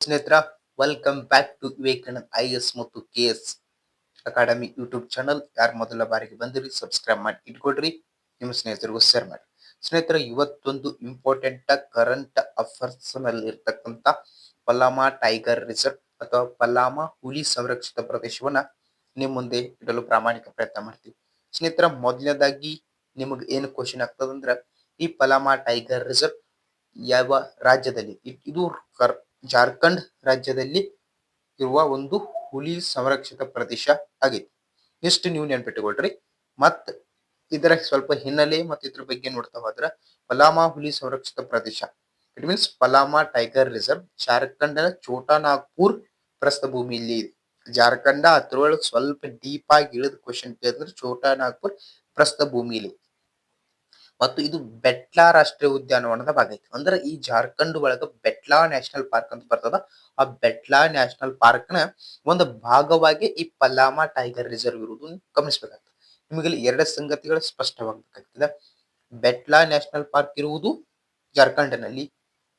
ಸ್ನೇಹಿತರ, welcome back to Vivekanand IAS ಮತ್ತು KS academy YouTube channel. ಯಾರು ಮೊದಲ ಬಾರಿಗೆ ಬಂದಿರಿ ಸಬ್ಸ್ಕ್ರೈಬ್ ಮಾಡಿ ಇಟ್ಕೊಡ್ರಿ, ನಿಮ್ಮ ಸ್ನೇಹಿತರಿಗೂ ಶೇರ್ ಮಾಡಿ. ಸ್ನೇಹಿತರೆ, ಇವತ್ತೊಂದು ಇಂಪಾರ್ಟೆಂಟ್ ಕರೆಂಟ್ ಅಫೇರ್ಸ್ ನಲ್ಲಿ ಇರ್ತಕ್ಕಂಥ ಪಲಾಮ ಟೈಗರ್ ರಿಸರ್ವ್ ಅಥವಾ ಪಲಾಮ ಹುಲಿ ಸಂರಕ್ಷಿತ ಪ್ರದೇಶವನ್ನ ನಿಮ್ಮ ಮುಂದೆ ಇಡಲು ಪ್ರಾಮಾಣಿಕ ಪ್ರಯತ್ನ ಮಾಡ್ತೀವಿ. ಸ್ನೇಹಿತರ, ಮೊದಲನೇದಾಗಿ ನಿಮಗೆ ಏನು ಕ್ವಶನ್ ಆಗ್ತದಂದ್ರೆ, ಈ ಪಲಾಮ ಟೈಗರ್ ರಿಸರ್ವ್ ಯಾವ ರಾಜ್ಯದಲ್ಲಿ ಇದು ಜಾರ್ಖಂಡ್ ರಾಜ್ಯದಲ್ಲಿ ಇರುವ ಒಂದು ಹುಲಿ ಸಂರಕ್ಷಿತ ಪ್ರದೇಶ ಆಗೈತಿ. ಇಷ್ಟು ನೀವು ನೆನ್ಪಿಟ್ಟುಕೊಳ್ರಿ. ಮತ್ ಇದರ ಸ್ವಲ್ಪ ಹಿನ್ನೆಲೆ ಮತ್ತು ಇದ್ರ ಬಗ್ಗೆ ನೋಡ್ತಾ ಹೋದ್ರೆ, ಪಲಾಮ ಹುಲಿ ಸಂರಕ್ಷಿತ ಪ್ರದೇಶ ಇಟ್ ಮೀನ್ಸ್ ಪಲಾಮ ಟೈಗರ್ ರಿಸರ್ವ್ ಜಾರ್ಖಂಡ್ನ ಛೋಟಾ ನಾಗ್ಪುರ್ ಪ್ರಸ್ಥಭೂಮಿಯಲ್ಲಿ ಇದೆ. ಜಾರ್ಖಂಡ ಅದ್ರೊಳಗೆ ಸ್ವಲ್ಪ ಡೀಪ್ ಆಗಿ ಇಳಿದ ಕ್ವಶನ್ ಕೇಳಿದ್ರೆ ಛೋಟಾ ನಾಗ್ಪುರ್ ಪ್ರಸ್ಥಭೂಮಿಯಲ್ಲಿ ಮತ್ತು ಇದು ಬೆಟ್ಲಾ ರಾಷ್ಟ್ರೀಯ ಉದ್ಯಾನವನದ ಭಾಗ ಐತಿ. ಅಂದ್ರೆ ಈ ಜಾರ್ಖಂಡ್ ಒಳಗ ಬೆಟ್ಲಾ ನ್ಯಾಷನಲ್ ಪಾರ್ಕ್ ಅಂತ ಬರ್ತದ. ಆ ಬೆಟ್ಲಾ ನ್ಯಾಷನಲ್ ಪಾರ್ಕ್ ನ ಒಂದು ಭಾಗವಾಗಿ ಈ ಪಲಾಮ ಟೈಗರ್ ರಿಸರ್ವ್ ಇರುವುದು ಗಮನಿಸಬೇಕಾಗ್ತದೆ. ನಿಮಗೆ ಎರಡು ಸಂಗತಿಗಳು ಸ್ಪಷ್ಟವಾಗಬೇಕಾಗ್ತದೆ. ಬೆಟ್ಲಾ ನ್ಯಾಷನಲ್ ಪಾರ್ಕ್ ಇರುವುದು ಜಾರ್ಖಂಡ್ನಲ್ಲಿ,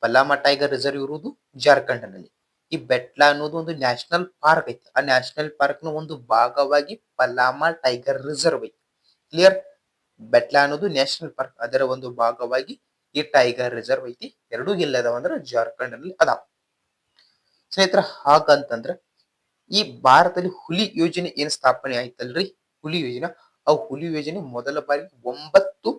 ಪಲಾಮ ಟೈಗರ್ ರಿಸರ್ವ್ ಇರುವುದು ಜಾರ್ಖಂಡ್ನಲ್ಲಿ. ಈ ಬೆಟ್ಲಾ ಅನ್ನೋದು ಒಂದು ನ್ಯಾಷನಲ್ ಪಾರ್ಕ್ ಐತಿ. ಆ ನ್ಯಾಷನಲ್ ಪಾರ್ಕ್ ನ ಒಂದು ಭಾಗವಾಗಿ ಪಲಾಮ ಟೈಗರ್ ರಿಸರ್ವ್ ಐತಿ. ಕ್ಲಿಯರ್? ಬೆಟ್ಲಾ ಅನ್ನೋದು ನ್ಯಾಷನಲ್ ಪಾರ್ಕ್, ಅದರ ಒಂದು ಭಾಗವಾಗಿ ಈ ಟೈಗರ್ ರಿಸರ್ವ್ ಐತಿ. ಎರಡೂ ಎಲ್ಲದಾವ ಅಂದ್ರೆ ಜಾರ್ಖಂಡ್ ನಲ್ಲಿ ಅದಾವ. ಸ್ನೇಹಿತರ, ಹಾಗಂತಂದ್ರ ಈ ಭಾರತದಲ್ಲಿ ಹುಲಿ ಯೋಜನೆ ಏನ್ ಸ್ಥಾಪನೆ ಆಯ್ತಲ್ರಿ, ಹುಲಿ ಯೋಜನೆ, ಆ ಹುಲಿ ಯೋಜನೆ ಮೊದಲ ಬಾರಿಗೆ 9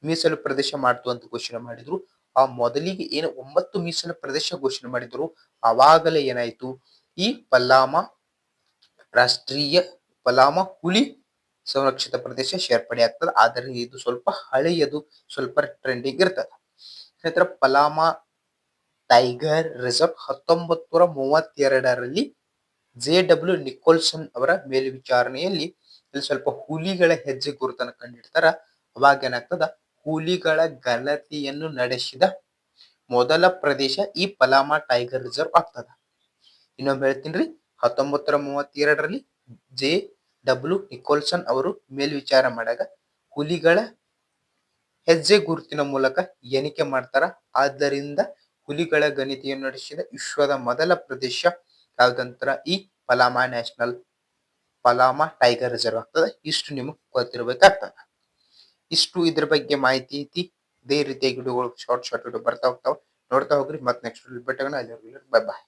ಮೀಸಲು ಪ್ರದೇಶ ಮಾಡ್ತು ಅಂತ ಘೋಷಣೆ ಮಾಡಿದ್ರು. ಆ ಮೊದಲಿಗೆ ಏನು 9 ಮೀಸಲು ಪ್ರದೇಶ ಘೋಷಣೆ ಮಾಡಿದ್ರು, ಅವಾಗಲೇ ಏನಾಯ್ತು, ಈ ಪಲಾಮ ಹುಲಿ ಸಂರಕ್ಷಿತ ಪ್ರದೇಶ ಸೇರ್ಪಡೆ ಆಗ್ತದೆ. ಆದರೆ ಇದು ಸ್ವಲ್ಪ ಹಳೆಯದು, ಸ್ವಲ್ಪ ಟ್ರೆಂಡಿಂಗ್ ಇರ್ತದೆ. ಸ್ನೇಹಿತರ, ಪಲಾಮ ಟೈಗರ್ ರಿಸರ್ವ್ 1932ರಲ್ಲಿ JW ನಿಕೋಲ್ಸನ್ ಅವರ ಮೇಲ್ವಿಚಾರಣೆಯಲ್ಲಿ ಇಲ್ಲಿ ಸ್ವಲ್ಪ ಹುಲಿಗಳ ಹೆಜ್ಜೆ ಗುರುತನ್ನು ಕಂಡಿಡ್ತಾರ. ಅವಾಗ ಏನಾಗ್ತದ, ಹುಲಿಗಳ ಗಣತಿಯನ್ನು ನಡೆಸಿದ ಮೊದಲ ಪ್ರದೇಶ ಈ ಪಲಾಮ ಟೈಗರ್ ರಿಸರ್ವ್ ಆಗ್ತದ. ಇನ್ನೊಮ್ಮೆ ಹೇಳ್ತೀನಿ, 1932ರಲ್ಲಿ JW ನಿಕೋಲ್ಸನ್ ಅವರು ಮೇಲ್ವಿಚಾರ ಮಾಡಾಗ ಹುಲಿಗಳ ಹೆಜ್ಜೆ ಗುರುತಿನ ಮೂಲಕ ಎಣಿಕೆ ಮಾಡ್ತಾರ. ಆದ್ದರಿಂದ ಹುಲಿಗಳ ಗಣತಿಯನ್ನು ನಡೆಸಿದ ವಿಶ್ವದ ಮೊದಲ ಪ್ರದೇಶ ಯಾವ್ದಂತರ ಈ ಪಲಾಮ ಟೈಗರ್ ರಿಸರ್ವ್ ಆಗ್ತದೆ. ಇಷ್ಟು ನಿಮಗೆ ಗೊತ್ತಿರಬೇಕಾಗ್ತದೆ. ಇಷ್ಟು ಇದ್ರ ಬಗ್ಗೆ ಮಾಹಿತಿ ಐತಿ. ಇದೇ ರೀತಿಯಾಗಿ ವಿಡಿಯೋಗಳು ಶಾರ್ಟ್ ವಿಡಿಯೋ ಬರ್ತಾ ಹೋಗ್ತಾವ, ನೋಡ್ತಾ ಹೋಗ್ರಿ. ಮತ್ತೆ ನೆಕ್ಸ್ಟ್ ವಿಡಿಯೋ ಭೇಟಿಯಾಗೋಣ. ಅಲ್ಲಿ ಬೈ ಬಾಯ್.